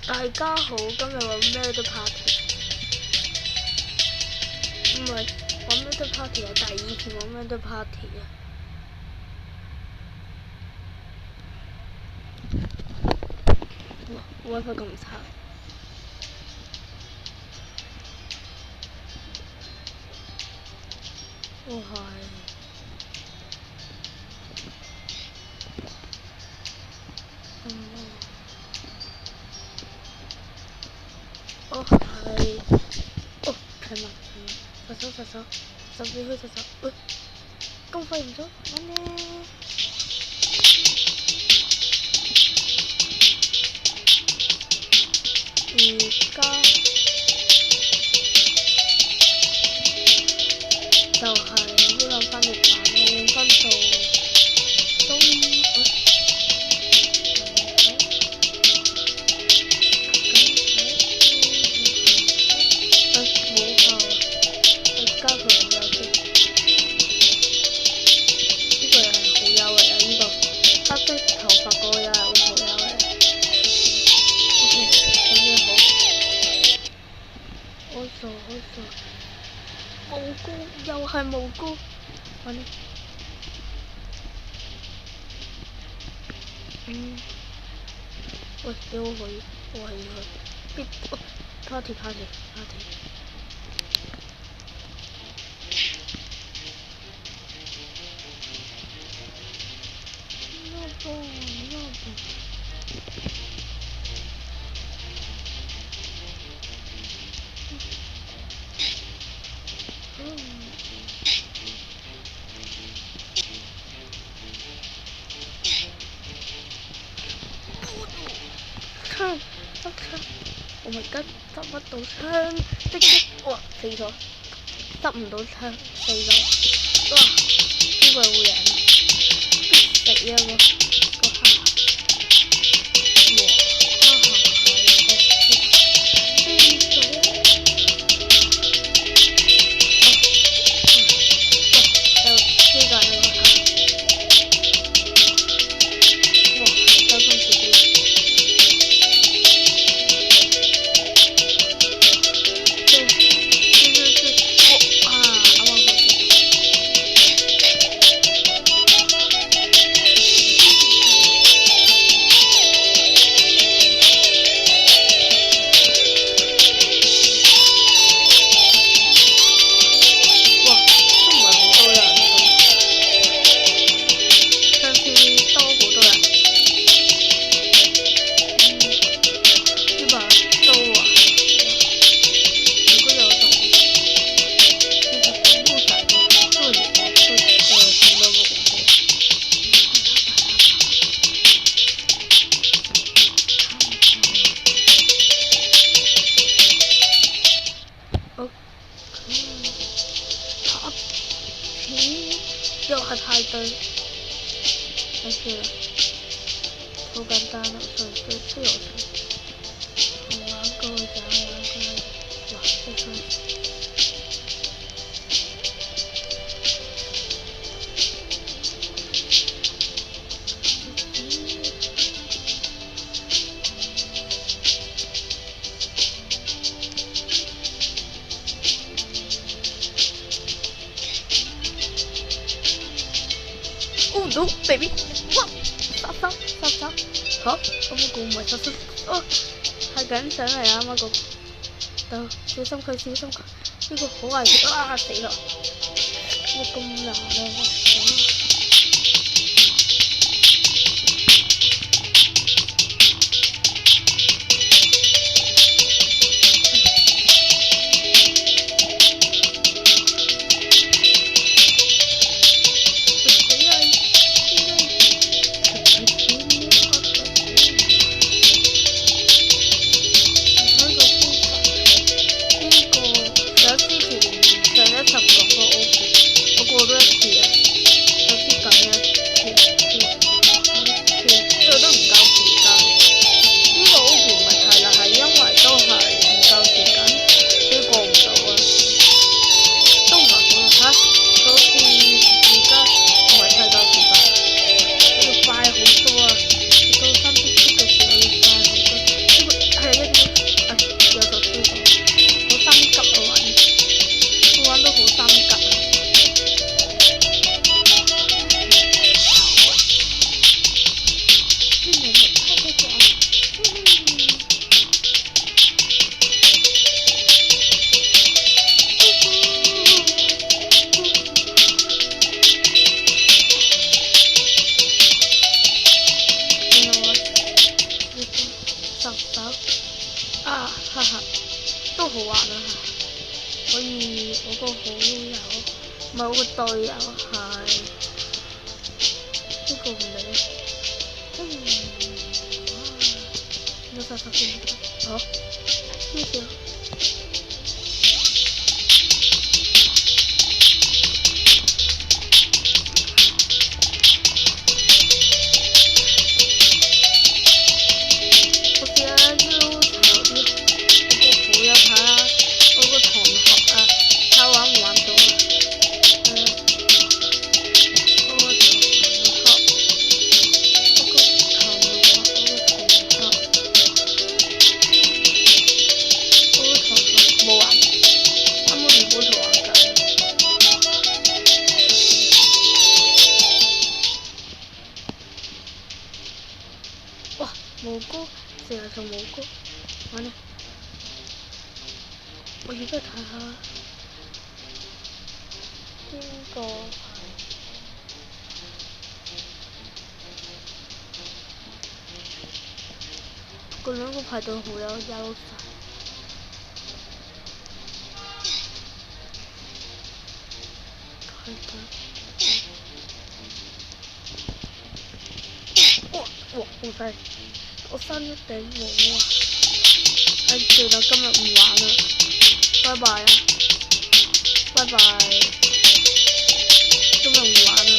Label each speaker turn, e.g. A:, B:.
A: 大家好，今日玩咩都 party， 唔係玩咩都 party 啊！但係以前玩咩都 party 啊！哇 ，WiFi 咁差，我係。我係，哦，係嘛，殺手，十幾去殺手，喂，咁快唔咗，玩呢？而家就係呢兩番嘅版，我換翻做中，無辜又係無辜，揾喂，俾我去，我係要去，哦 party， 槍，我咪跟執乜到槍，哇死咗，執唔到槍，死咗，哇呢個係會贏，食呢個蝦。又係派對，沒事啦，好簡單啦，純粹出遊程，玩過就玩過，哇，真係Oh no, baby！ 哇！殺手！嚇！啱啱個唔係殺手，哦，係緊上嚟啊！啱啱個，到小心佢，呢個好危險啊！死啦！哇咁難啊！上一集講過 O K， 我過咗一次啊。手啊，哈哈，都好玩啊！可以我個好友，唔係我個隊友係呢個唔理啦。有殺殺見好，呢條。蘑菇，成日做蘑菇，玩啊！我而家睇下邊個係個兩個排隊好有優勢。哇！好犀！我生咗頂帽啊！算啦，今日唔玩啦，拜拜啊！拜拜。